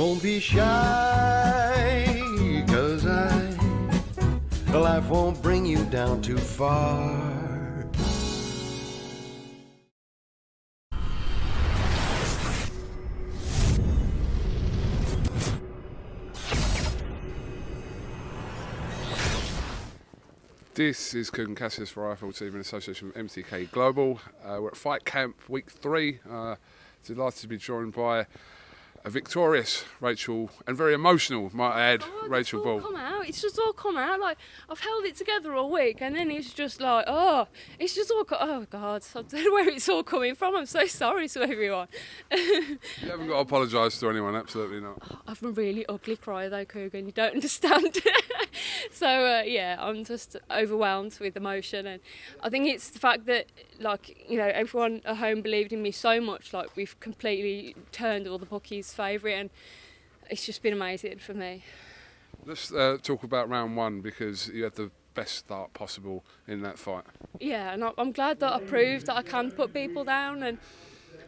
Don't be shy, 'cause life won't bring you down too far. This is KUGAN CASSIUS for Rifle Team in association with MTK Global. We're at Fight Camp Week 3. Delighted to be joined by a victorious Rachel, and very emotional, might I add, Rachel Ball. It's just all come out. Like, I've held it together all week, and then it's just like, it's just all, oh God, I don't know where it's all coming from. I'm so sorry to everyone. You haven't got to apologise to anyone, absolutely not. I've a really ugly cry though, KUGAN, you don't understand. So, yeah, I'm just overwhelmed with emotion, and I think it's the fact that, like, you know, everyone at home believed in me so much, like, we've completely turned all the bookies' favourite, and it's just been amazing for me. Let's talk about round 1, because you had the best start possible in that fight. Yeah, and I'm glad that I proved that I can put people down, and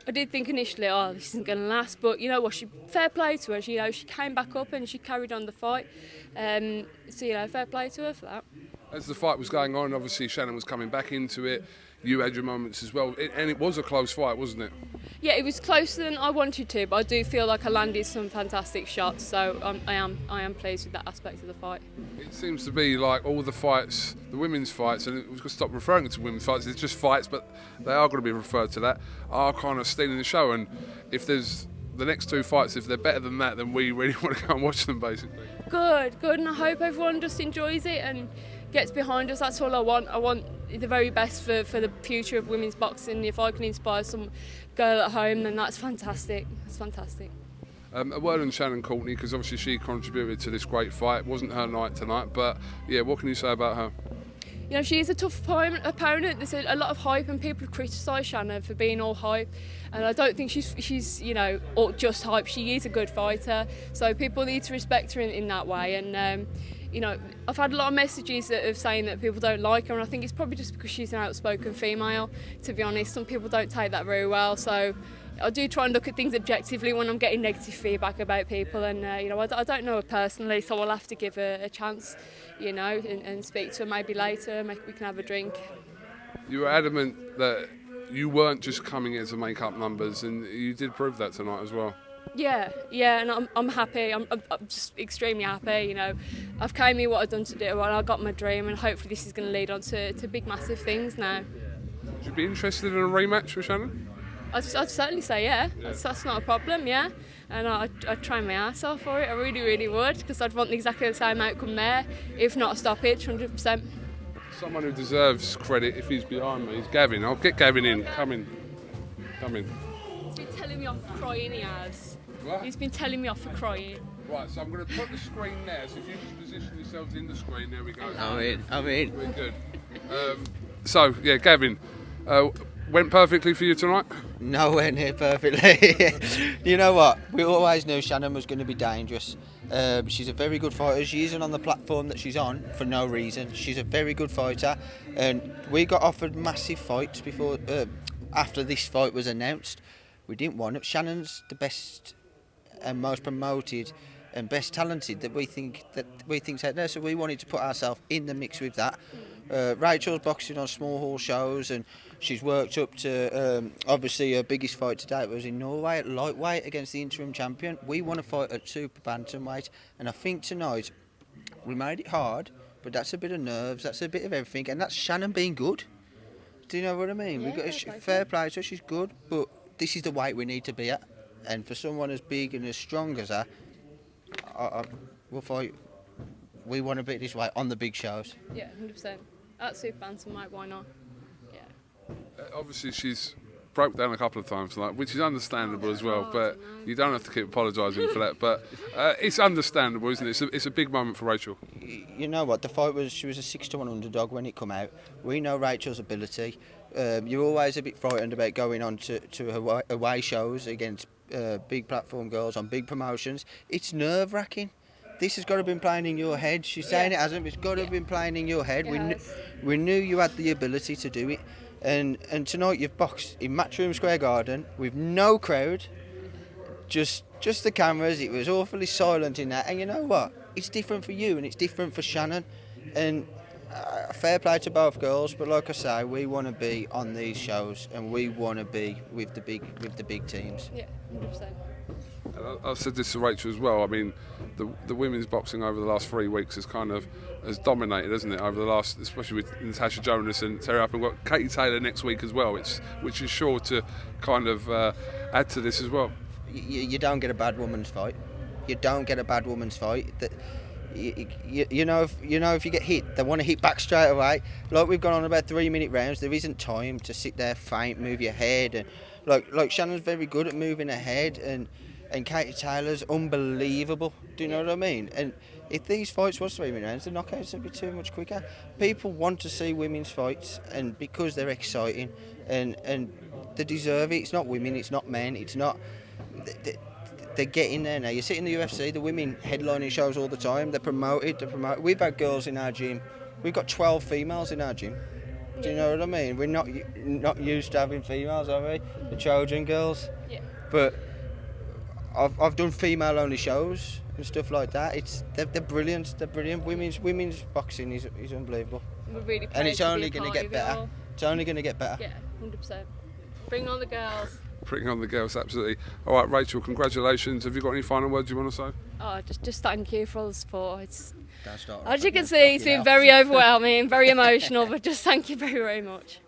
I did think initially, this isn't going to last, but you know what, fair play to her. She came back up and she carried on the fight, so you know, fair play to her for that. As the fight was going on, obviously Shannon was coming back into it. You had your moments as well, and it was a close fight, wasn't it? Yeah, it was closer than I wanted to, but I do feel like I landed some fantastic shots, so I am pleased with that aspect of the fight. It seems to be like all the fights, the women's fights, and we've got to stop referring to women's fights, it's just fights, but they are going to be referred to that, are kind of stealing the show, and if there's the next 2 fights, if they're better than that, then we really want to go and watch them, basically. Good, and I hope everyone just enjoys it and gets behind us. That's all I want. I want the very best for the future of women's boxing. If I can inspire some girl at home, then that's fantastic. That's fantastic. A word on Shannon Courtenay, because obviously she contributed to this great fight. It wasn't her night tonight, but yeah, what can you say about her? You know, she is a tough opponent. There's a lot of hype, and people criticise Shannon for being all hype. And I don't think she's you know, all just hype. She is a good fighter, so people need to respect her in that way. And you know, I've had a lot of messages of saying that people don't like her, and I think it's probably just because she's an outspoken female. To be honest, some people don't take that very well. So I do try and look at things objectively when I'm getting negative feedback about people, and you know, I don't know her personally, so I'll have to give her a chance, you know, and speak to her maybe later. Maybe we can have a drink. You were adamant that you weren't just coming here to make up numbers, and you did prove that tonight as well. Yeah, and I'm happy. I'm just extremely happy. You know, I've came here what I've done to do, and I got my dream, and hopefully this is going to lead on to big, massive things now. Would you be interested in a rematch with Shannon? I'd certainly say yeah. That's not a problem, yeah. And I'd try my ass off for it. I really, really would, because I'd want exactly the same outcome there, if not a stoppage, 100%. Someone who deserves credit, if he's behind me, is Gavin. I'll get Gavin in. Come in. He's been telling me off for crying, he has. What? He's been telling me off for crying. Right, so I'm going to put the screen there, so if you just position yourselves in the screen, there we go. I'm in. We're good. So, yeah, Gavin, went perfectly for you tonight? Nowhere near perfectly. You know what? We always knew Shannon was going to be dangerous. She's a very good fighter. She isn't on the platform that she's on for no reason. She's a very good fighter, and we got offered massive fights before, after this fight was announced. We didn't want it. Shannon's the best and most promoted and best talented that we think's out there, so we wanted to put ourselves in the mix with that. Rachel's boxing on small hall shows, and she's worked up to obviously her biggest fight to date was in Norway at lightweight against the interim champion. We want to fight at super bantamweight, and I think tonight we made it hard, but that's a bit of nerves, that's a bit of everything, and that's Shannon being good. Do you know what I mean? Yeah, We've got a fair play, so she's good, but this is the weight we need to be at, and for someone as big and as strong as her, we'll fight. We want to beat this weight on the big shows. Yeah, 100%. At super bantamweight, why not? Yeah. Obviously, she's broke down a couple of times tonight, which is understandable as well. But you don't have to keep apologising for that. But it's understandable, isn't it? It's a big moment for Rachel. You know what? The fight was, she was a 6-1 underdog when it come out. We know Rachel's ability. You're always a bit frightened about going on to away shows against big platform girls on big promotions. It's nerve-wracking. This has got to have been playing in your head. She's saying it hasn't, but it's got to have been playing in your head. We knew you had the ability to do it. And tonight you've boxed in Matchroom Square Garden with no crowd, just just the cameras. It was awfully silent in that. And you know what? It's different for you and it's different for Shannon. And fair play to both girls, but like I say, we want to be on these shows and we want to be with the big teams. Yeah, 100%. I've said this to Rachel as well. I mean, the women's boxing over the last 3 weeks has dominated, hasn't it? Over the last, especially with Natasha Jonas and Terry Up, and we've got Katie Taylor next week as well, which is sure to kind of add to this as well. You don't get a bad woman's fight. You don't get a bad woman's fight. You know if you get hit, they want to hit back straight away. Like we've gone on about 3-minute rounds. There isn't time to sit there, feint, move your head, and like Shannon's very good at moving her head, and Katie Taylor's unbelievable. Do you know what I mean? And if these fights was 3-minute rounds, the knockouts would be too much quicker. People want to see women's fights, and because they're exciting, and they deserve it. It's not women, it's not men, it's not. They're getting there now. You see in the UFC, the women headlining shows all the time. They're promoted. We've had girls in our gym. We've got 12 females in our gym. Do you know what I mean? We're not used to having females, are we? The Trojan girls. Yeah. But I've done female-only shows and stuff like that. They're brilliant. They're brilliant. Women's boxing is unbelievable. We're really And it's proud only to be a going to part get of it better. all. It's only going to get better. Yeah, 100%. Bring on the girls. Bring on the girls, absolutely. All right, Rachel, congratulations. Have you got any final words you want to say? Oh, just thank you for all the support. Don't start As you can see, it's been very overwhelming, very emotional, but just thank you very, very much.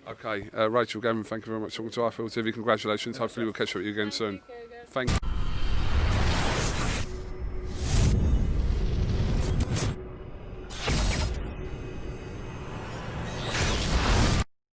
Okay, Rachel Gavin, thank you very much for talking to iField TV. Congratulations. Hopefully we'll catch up with you again soon. KUGAN. Thank you.